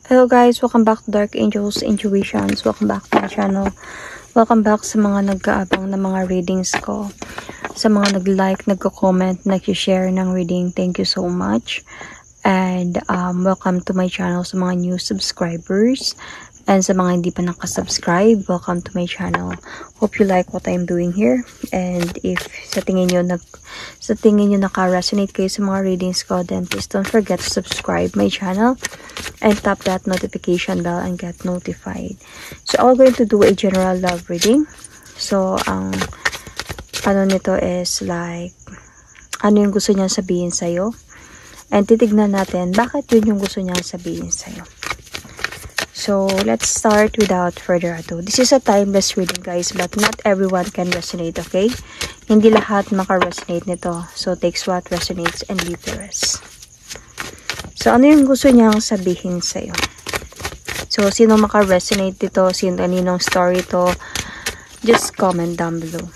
Hello guys, welcome back to Dark Angels Intuitions. Welcome back to my channel. Welcome back sa mga nag-aabang na mga readings ko. Sa mga nag-like, nagko-comment, nag-share ng reading. Thank you so much. And welcome to my channel sa mga new subscribers. And sa mga hindi pa nakasubscribe, welcome to my channel. Hope you like what I'm doing here. And if sa tingin nyo naka-resonate kayo sa mga readings ko, then please don't forget to subscribe my channel and tap that notification bell and get notified. So I'm going to do a general love reading. So ang ano nito is like ano yung gusto niya sabihin sa'yo. And titignan natin bakit yun yung gusto niya sabihin sa'yo. So, let's start without further ado. This is a timeless reading, guys, but not everyone can resonate, okay? Hindi lahat maka-resonate nito. So, takes what resonates and leave the rest. So, ano yung gusto niyang sabihin sa'yo? So, sino maka-resonate dito? Kaninong story to? Just comment down below.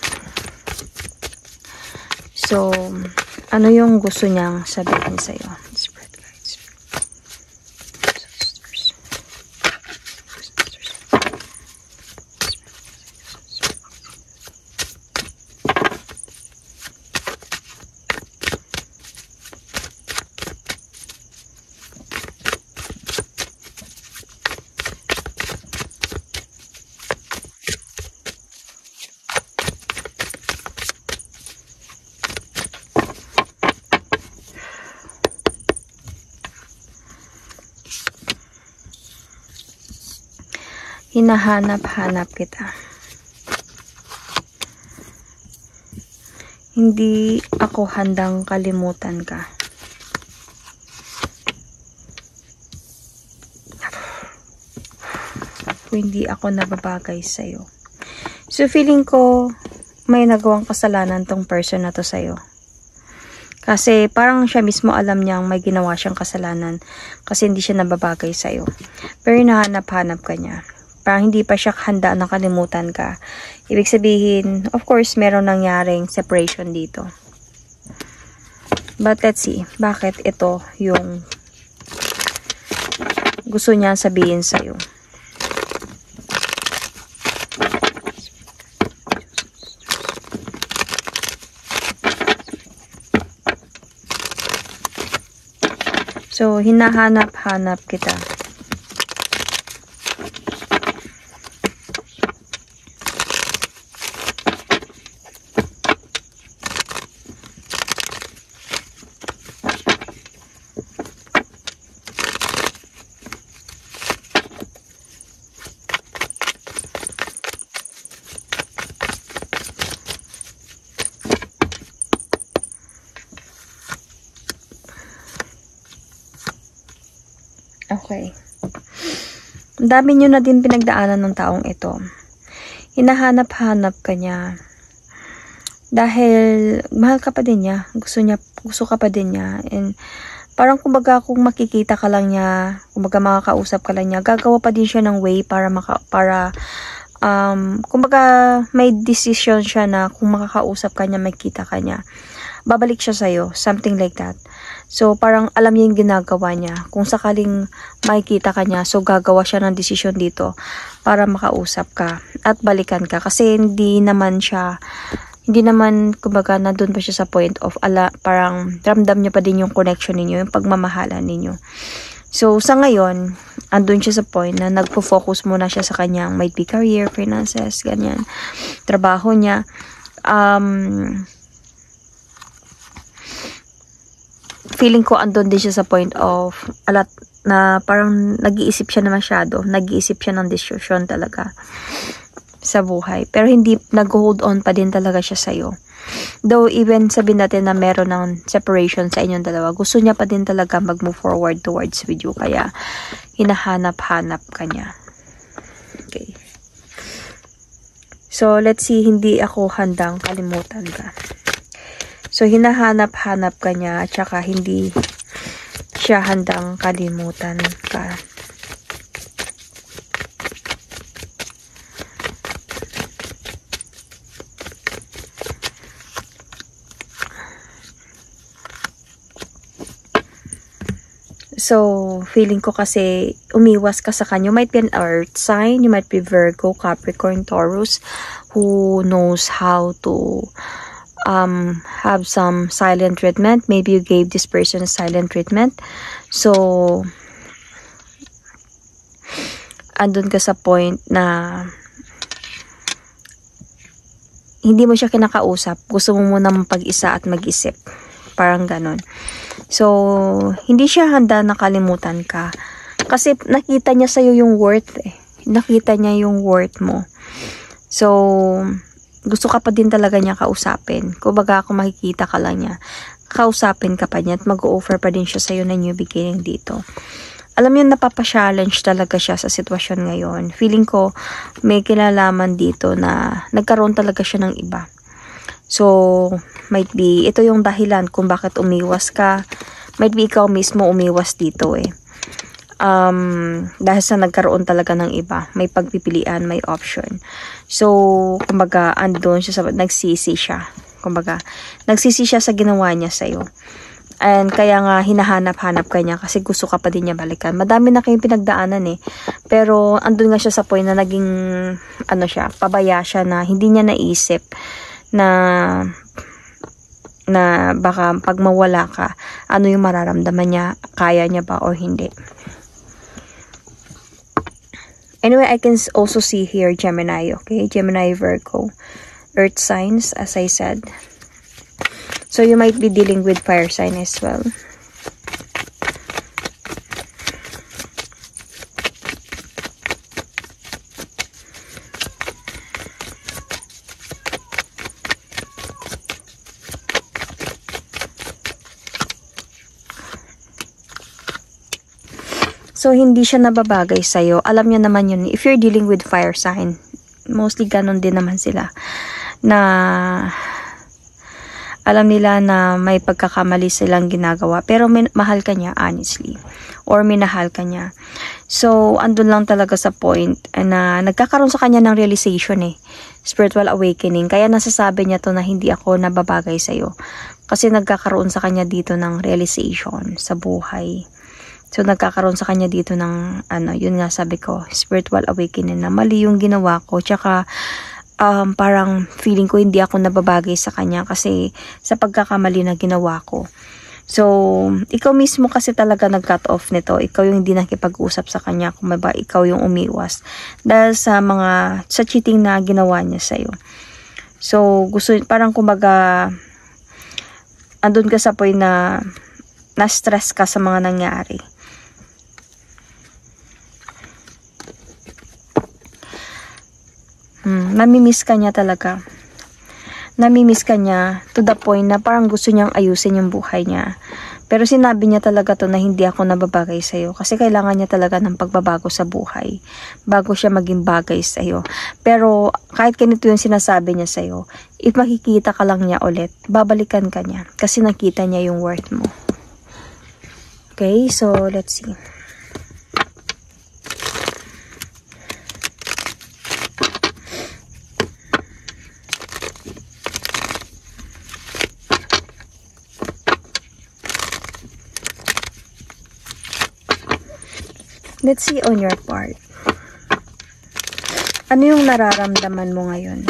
So, ano yung gusto niyang sabihin sa'yo? Hinahanap-hanap kita. Hindi ako handang kalimutan ka. Hindi ako nababagay sa'yo. So feeling ko may nagawang kasalanan tong person na to sa'yo. Kasi parang siya mismo alam niyang may ginawa siyang kasalanan kasi hindi siya nababagay sa'yo. Pero hinahanap-hanap ka niya. Parang hindi pa siya handa na kalimutan ka. Ibig sabihin, of course, meron nangyaring separation dito. But let's see, bakit ito yung gusto niya sabihin sa'yo. So, hinahanap-hanap kita. Okay. Ang dami nyo na din pinagdaanan ng taong ito. Hinahanap-hanap ka niya. Dahil mahal ka pa din niya. Gusto ka pa din niya. And parang kumbaga kung makikita ka lang niya, kumbaga makakausap ka lang niya, gagawa pa din siya ng way para kumbaga may decision siya na kung makakausap ka niya, makita ka niya, babalik siya sa'yo. Something like that. So, parang alam niya yung ginagawa niya. Kung sakaling makikita ka niya, so gagawa siya ng desisyon dito para makausap ka at balikan ka. Kasi hindi naman, kumbaga, nandun pa siya sa point of, parang ramdam niya pa din yung connection ninyo, yung pagmamahalan ninyo. So, sa ngayon, andun siya sa point na nagpo-focus muna siya sa kanyang might be career, finances, ganyan, trabaho niya. Feeling ko andun din siya sa point of na parang nag-iisip siya na masyado. Nag-iisip siya ng decision talaga sa buhay. Pero hindi nag-hold on pa din talaga siya sa'yo. Though even sabihin natin na meron ng separation sa inyong dalawa, gusto niya pa din talaga mag-move forward towards with you. Kaya hinahanap-hanap ka niya. Okay. So let's see, hindi ako handang kalimutan ka. So, hinahanap-hanap ka niya at saka hindi siya handang kalimutan ka. So, feeling ko kasi umiwas ka sa kanya. You might be an earth sign, you might be Virgo, Capricorn, Taurus, who knows how to have some silent treatment. Maybe you gave this person a silent treatment. So, andun ka sa point na hindi mo siya kinakausap. Gusto mo muna mapag-isa at mag-isip. Parang ganun. So, hindi siya handa na kalimutan ka. Kasi nakita niya sa'yo yung worth eh. Nakita niya yung worth mo. So, gusto ka pa din talaga niya kausapin. Kumbaga, kung makikita ka lang niya, kausapin ka pa niya at mag-offer pa din siya sa'yo na new beginning dito. Alam niyo, napapa-challenge talaga siya sa sitwasyon ngayon. Feeling ko, may kinalaman dito na nagkaroon talaga siya ng iba. So, might be, ito yung dahilan kung bakit umiwas ka. Might be ikaw mismo umiwas dito eh. Dahil sa nagkaroon talaga ng iba. May pagpipilian, may option. So, kumbaga, andun siya, nagsisi siya. Kumbaga, nagsisi siya sa ginawa niya sa'yo. And kaya nga, hinahanap-hanap ka niya kasi gusto ka pa din niya balikan. Madami na kayong pinagdaanan eh. Pero, andun nga siya sa point na naging, pabaya siya na hindi niya naisip na baka pag mawala ka, ano yung mararamdaman niya, kaya niya ba o hindi. Anyway, I can also see here Gemini, okay? Gemini, Virgo, Earth signs, as I said. So, you might be dealing with fire sign as well. So, hindi siya nababagay sa'yo. Alam niya naman yun. If you're dealing with fire sign, mostly ganun din naman sila. Na alam nila na may pagkakamali silang ginagawa. Pero mahal ka niya, honestly. Or minahal ka niya. So, andun lang talaga sa point na nagkakaroon sa kanya ng realization eh. Spiritual awakening. Kaya nasasabi niya to na hindi ako nababagay sa'yo. Kasi nagkakaroon sa kanya dito ng realization sa buhay. So, nagkakaroon sa kanya dito ng, yun nga sabi ko, spiritual awakening na mali yung ginawa ko. Tsaka, parang feeling ko hindi ako nababagay sa kanya kasi sa pagkakamali na ginawa ko. So, ikaw mismo kasi talaga nag-cut off nito. Ikaw yung hindi nakipag-usap sa kanya kung ba ikaw yung umiwas. Dahil sa cheating na ginawa niya sa'yo. So, parang kumbaga, andun ka sa point na na-stress ka sa mga nangyari. Namimiss ka niya talaga. Namimiss ka niya to the point na parang gusto niyang ayusin yung buhay niya. Pero sinabi niya talaga to na hindi ako nababagay sa'yo. Kasi kailangan niya talaga ng pagbabago sa buhay. Bago siya maging bagay sa'yo. Pero kahit ganito yung sinasabi niya sa'yo, if makikita ka lang niya ulit, babalikan ka niya. Kasi nakita niya yung worth mo. Okay, so let's see. Let's see on your part. Ano yung nararamdaman mo ngayon?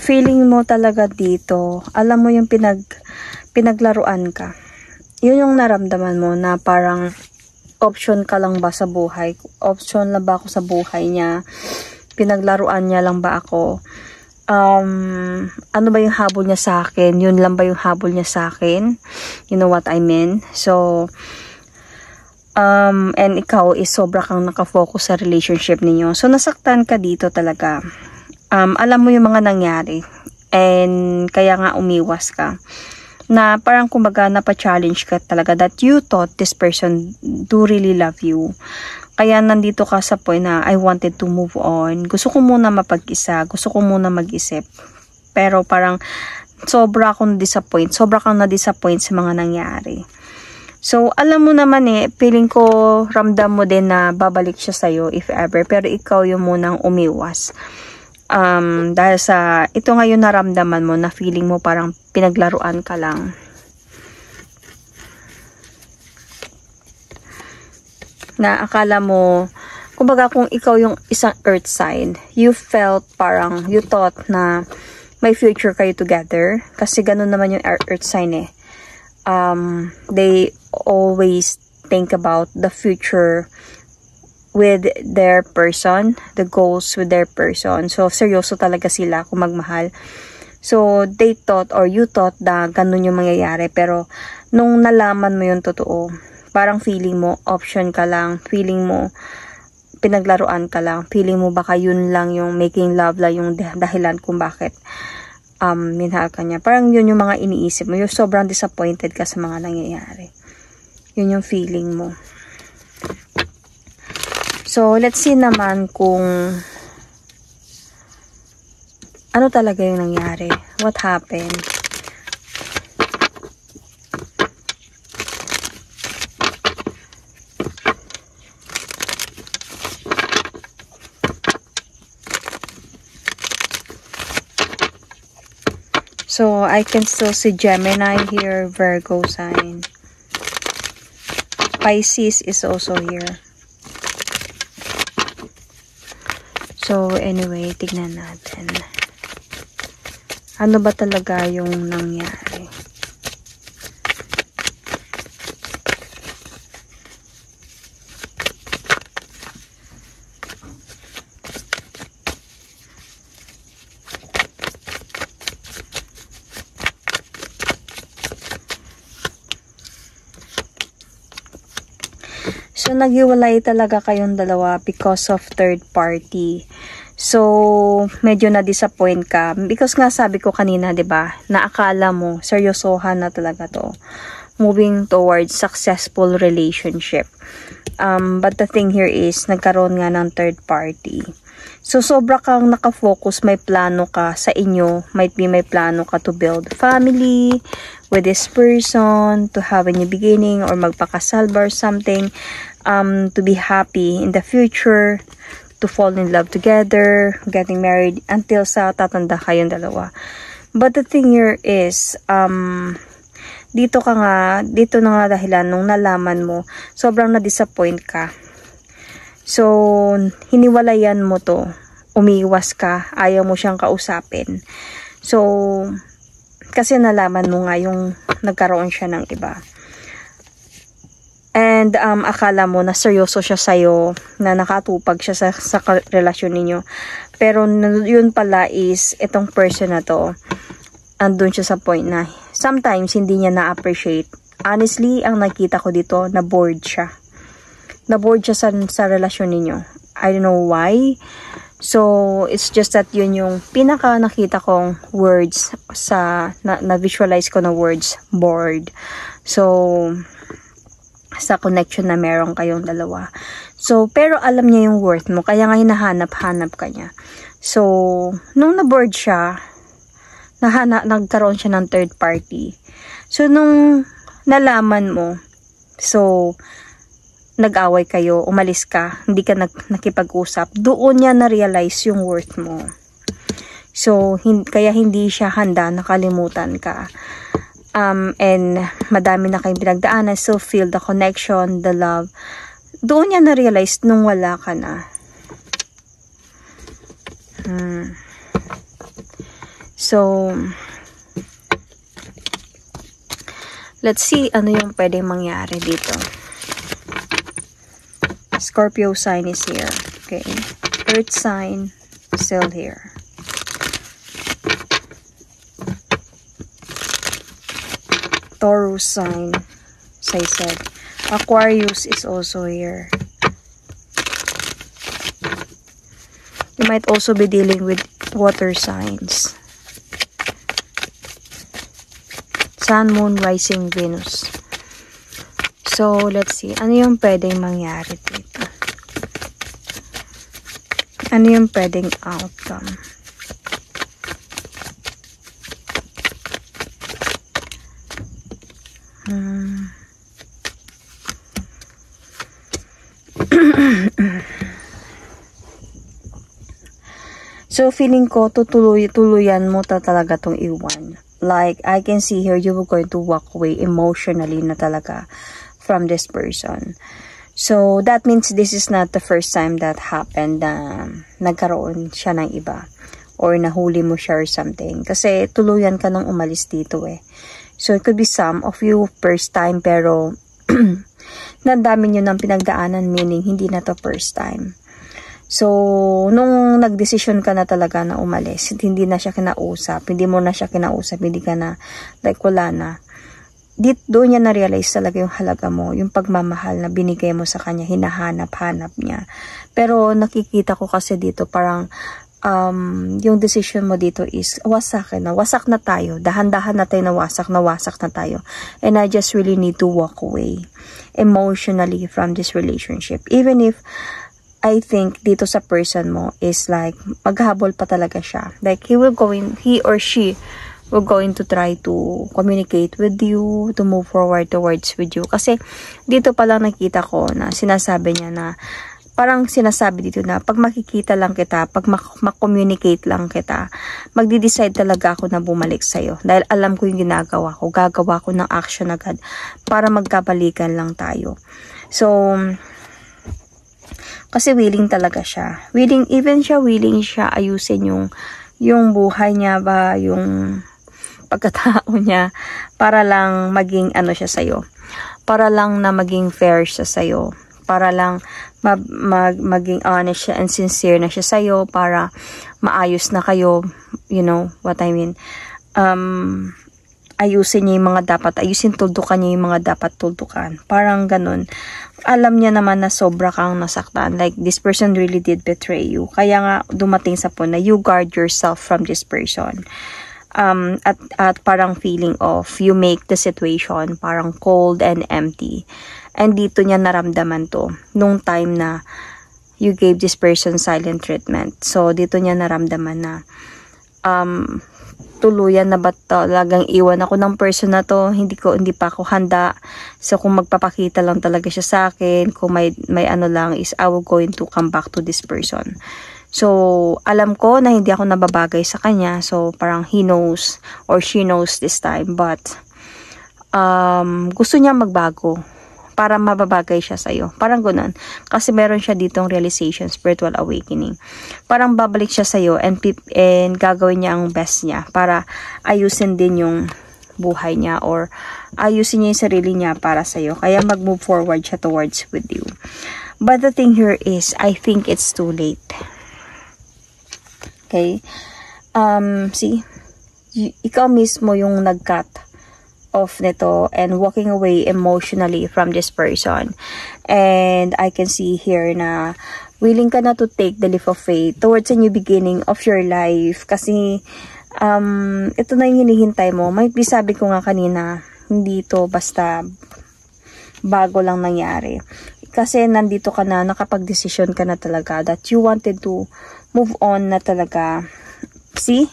Feeling mo talaga dito, alam mo yung pinaglaruan ka. Yun yung naramdaman mo na parang option ka lang ba sa buhay? Option lang ba ako sa buhay niya? Pinaglaruan niya lang ba ako? Ano ba yung habol niya sa akin? Yun lang ba yung habol niya sa akin? You know what I mean? So, and ikaw is sobra kang nakafocus sa relationship ninyo. So, nasaktan ka dito talaga. Alam mo yung mga nangyari and kaya nga umiwas ka. na parang kumbaga napa-challenge ka talaga that you thought this person do really love you. Kaya nandito ka sa point na I wanted to move on. Gusto ko muna mapag-isa. Gusto ko muna mag-isip. Pero parang sobra kang na-disappoint sa mga nangyari. So, alam mo naman feeling ko ramdam mo din na babalik siya sa'yo if ever. Pero ikaw yung munang umiwas. Dahil sa ito ngayon naramdaman mo na feeling mo parang pinaglaruan ka lang. Na akala mo, kumbaga kung ikaw yung isang earth sign, you felt parang, you thought na may future kayo together. Kasi ganun naman yung earth sign they always think about the future with their person, the goals with their person. So, seryoso talaga sila kung magmahal. So, they thought or you thought na ganun yung mangyayari. Pero, nung nalaman mo yung totoo, parang feeling mo, option ka lang. Feeling mo, pinaglaruan ka lang. Feeling mo baka yun lang yung making love lang yung dahilan kung bakit minahal ka niya. Parang yun yung mga iniisip mo. You're sobrang disappointed ka sa mga nangyayari. Yun yung feeling mo. So, let's see naman kung ano talaga yung nangyari. What happened? So, I can still see Gemini here, Virgo sign. Pisces is also here. So, anyway, tignan natin. Ano ba talaga yung nangyari? So, naghiwalay talaga kayong dalawa because of third party. So, medyo na-disappoint ka. Because nga sabi ko kanina, 'di ba, na akala mo, seryosohan na talaga to. Moving towards successful relationship. But the thing here is, nagkaroon nga ng third party. So, sobra kang nakafocus, may plano ka sa inyo. Might be may plano ka to build family with this person, to have a new beginning, or magpakasal or something. To be happy in the future, to fall in love together, getting married, until sa tatanda kayong dalawa. But the thing here is, dito na nga dahilan nung nalaman mo, sobrang na-disappoint ka. So, hiniwalayan mo to, umiwas ka, ayaw mo siyang kausapin. So, kasi nalaman mo nga yung nagkaroon siya ng iba. And akala mo na seryoso siya sa'yo, na nakatupag siya sa relasyon ninyo. Pero yun pala is, itong person na to, andun siya sa point na sometimes hindi niya na-appreciate. Honestly, ang nakita ko dito, na-bored siya. Na-bored siya sa relasyon ninyo. I don't know why. So, it's just that yun yung pinaka nakita kong words na-visualize ko na words, bored. So, sa connection na meron kayong dalawa. So, pero alam niya yung worth mo, kaya nga hinahanap-hanap ka niya. So, nung na-bored siya, nagkaroon siya ng third party. So, nung nalaman mo, so, nag-away kayo, umalis ka, hindi ka nakipag-usap, doon niya na-realize yung worth mo. So, kaya hindi siya handa, nakalimutan ka. And madami na kayong pinagdaanan, so feel the connection, the love. Doon niya na-realize nung wala ka na. So, let's see ano yung pwedeng mangyari dito. Scorpio sign is here. Okay. Earth sign still here. Taurus sign, as I said. Aquarius is also here. You might also be dealing with water signs. Sun, Moon, Rising, Venus. So, let's see. Ano yung pwedeng mangyari dito? Ano yung pwedeng outcome? So, feeling ko, tuluyan mo talaga tong iwan. Like, I can see here, you were going to walk away emotionally na talaga from this person. So, that means this is not the first time that happened na nagkaroon siya ng iba. Or nahuli mo siya or something. Kasi, tuluyan ka nang umalis dito eh. So, it could be some of you first time, pero nandami nyo ng pinagdaanan, meaning hindi na to first time. So, nung nagdesisyon ka na talaga na umalis, hindi na siya kinausap, hindi mo na siya kinausap, hindi ka na, like wala na. Doon niya na-realize talaga yung halaga mo, yung pagmamahal na binigay mo sa kanya, hinahanap-hanap niya. Pero nakikita ko kasi dito parang, yung decision mo dito is, wasak na tayo, dahan-dahan na tayo nawasak na tayo. And I just really need to walk away emotionally from this relationship. Even if, I think dito sa person mo is like maghabol pa talaga siya. Like he or she will going to try to communicate with you, to move forward towards with you. Kasi dito pa lang nakita ko na sinasabi niya na parang sinasabi dito na pag makikita lang kita, pag makommunicate lang kita, magdi-decide talaga ako na bumalik sa'yo. Dahil alam ko yung ginagawa ko, gagawa ko ng action agad para magkabalikan lang tayo. So, kasi willing talaga siya. Willing siya ayusin yung buhay niya ba, yung pagkatao niya, para lang maging ano siya sa'yo. Para lang na maging fair siya sa'yo. Para lang maging honest siya and sincere na siya sa'yo, para maayos na kayo. You know what I mean? Ayusin niya yung mga dapat, tuldukan niya yung mga dapat tuldukan. Parang ganun. Alam niya naman na sobra kang nasaktan. Like, this person really did betray you. Kaya nga, dumating sa point na you guard yourself from this person. At parang feeling of, you make the situation parang cold and empty. And dito niya naramdaman to, nung time na you gave this person silent treatment. So, dito niya naramdaman na, tuluyan na ba talagang iwan ako ng person na to, hindi pa ako handa. So kung magpapakita lang talaga siya sa akin, kung may ano lang, is I will going to come back to this person. So alam ko na hindi ako nababagay sa kanya, so parang he knows or she knows this time, but gusto niya magbago para mababagay siya sa'yo. Parang gano'n. Kasi meron siya ditong realization, spiritual awakening. Parang babalik siya sa'yo and gagawin niya ang best niya para ayusin din yung buhay niya or ayusin niya yung sarili niya para sa'yo. Kaya mag-move forward siya towards with you. But the thing here is, I think it's too late. Okay? See? Ikaw mismo yung nag-cut off nito and walking away emotionally from this person. And I can see here na willing ka na to take the leap of faith towards a new beginning of your life. Kasi ito na yung hinihintay mo. Might be, sabi ko nga kanina, hindi to basta bago lang nangyari. Kasi nandito ka na, nakapag-desisyon ka na talaga that you wanted to move on na talaga. See?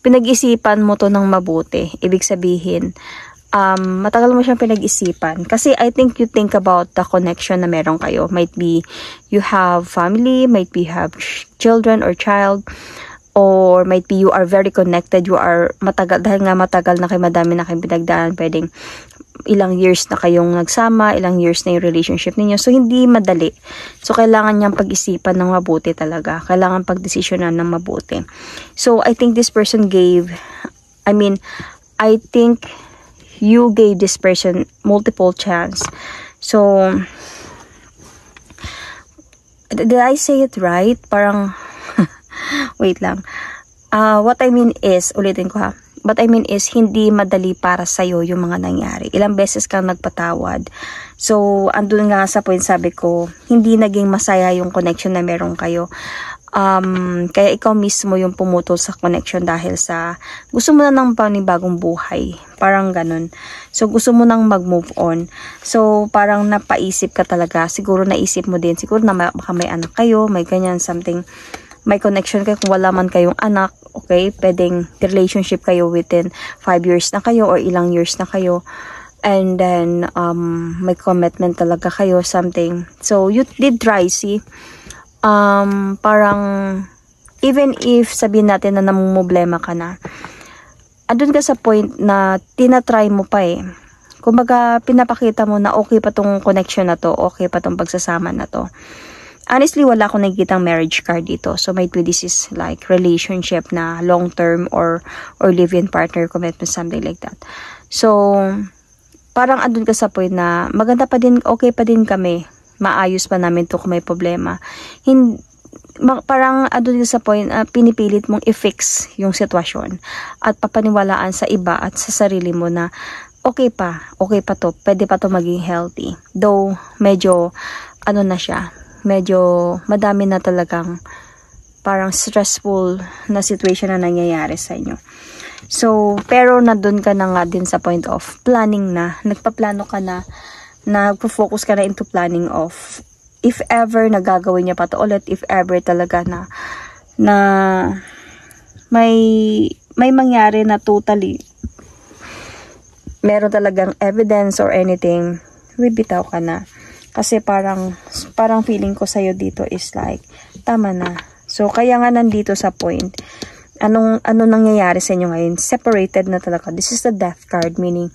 Pinag-isipan mo to ng mabuti. Ibig sabihin, matagal mo siyang pinag-isipan. Kasi I think you think about the connection na meron kayo. Might be you have family, might be you have children or child, or might be you are very connected, you are matagal, dahil nga matagal na kayo, madami na kayong pinagdaan, pwedeng ilang years na kayong nagsama, ilang years na yung relationship ninyo. So, hindi madali. So, kailangan niyang pag-isipan ng mabuti talaga. Kailangan pag-desisyonan ng mabuti. So, I think this person I think you gave this person multiple chance. So, did I say it right? Parang, wait lang. What I mean is, ulitin ko ha. What I mean is, hindi madali para sa'yo yung mga nangyari. Ilang beses kang nagpatawad. So, andun nga sa point, sabi ko, hindi naging masaya yung connection na meron kayo. Kaya ikaw mismo yung pumutol sa connection dahil sa gusto mo na ng panibagong buhay. Parang ganun. So, gusto mo nang mag-move on. So, parang napaisip ka talaga. Siguro naisip mo din. Siguro na baka may anak kayo, may ganyan, something. May connection kayo kung wala man kayong anak. Okay? Pwedeng relationship kayo within 5 years na kayo or ilang years na kayo. And then, may commitment talaga kayo, something. So, you did try, see? Parang even if sabihin natin na namumblema ka na, andun ka sa point na tinatry mo pa eh. Kumbaga, pinapakita mo na okay pa tong connection na to, okay pa tong pagsasama na to. Honestly, wala akong nakikitang marriage card dito. So, might be this is like relationship na long-term or live-in partner commitment, something like that. So, parang andun ka sa point na maganda pa din, okay pa din kami. Maayos pa namin to kung may problema. Parang andun ka sa point, pinipilit mong i-fix yung sitwasyon at papaniwalaan sa iba at sa sarili mo na okay pa to, pwede pa to maging healthy. Though, medyo, na siya, medyo madami na talagang parang stressful na situation na nangyayari sa inyo. So, pero nandun ka na nga din sa point of planning na, nagpaplano ka na, nagpo-focus ka na into planning of if ever nagagawin niya pa to ulit, if ever talaga na may mangyari na totally meron talagang evidence or anything, bibitaw ka na. Kasi parang feeling ko sa'yo dito is like, tama na. So, kaya nga nandito sa point, ano nangyayari sa inyo ngayon? Separated na talaga. This is the death card, meaning,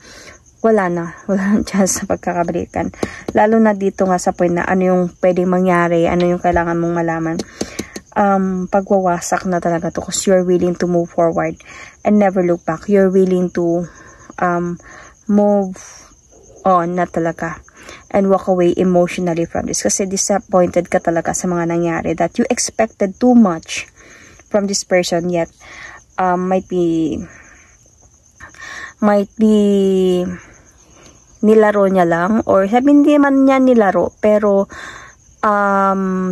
wala nang chance sa pagkakabalikan. Lalo na dito nga sa point na ano yung pwedeng mangyari, ano yung kailangan mong malaman. Pagwawasak na talaga to because you're willing to move forward and never look back. You're willing to move on na talaga and walk away emotionally from this. Kasi disappointed ka talaga sa mga nangyari that you expected too much from this person yet might be nilaro niya lang or sabi hindi man niya nilaro pero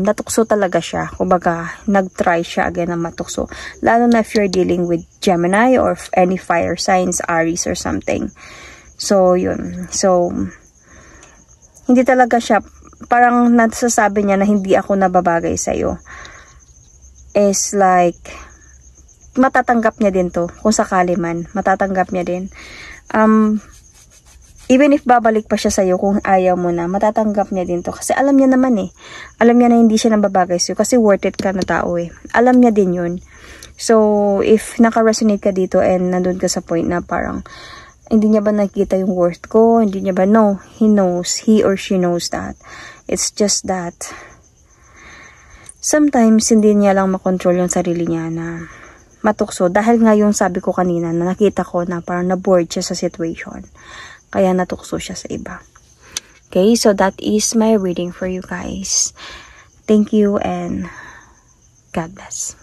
natukso talaga siya. Kumbaga, nag-try siya again na matukso. Lalo na if you're dealing with Gemini or any fire signs, Aries or something. So, yun. So, hindi talaga siya, parang nasasabi niya na hindi ako nababagay sa'yo. Is like, matatanggap niya din to. Kung sakali man, matatanggap niya din. Even if babalik pa siya sa'yo kung ayaw mo na, matatanggap niya din to. Kasi alam niya naman eh. Alam niya na hindi siya nababagay sa'yo kasi worth it ka na tao eh. Alam niya din yun. So, if naka-resonate ka dito and nandun ka sa point na parang, hindi niya ba nakita yung worth ko? Hindi niya ba? No, he knows. He or she knows that. It's just that, sometimes hindi niya lang makontrol yung sarili niya na matukso. Dahil nga yung sabi ko kanina na nakita ko na parang na-bored siya sa situation. Kaya natukso siya sa iba. Okay, so that is my reading for you guys. Thank you and God bless.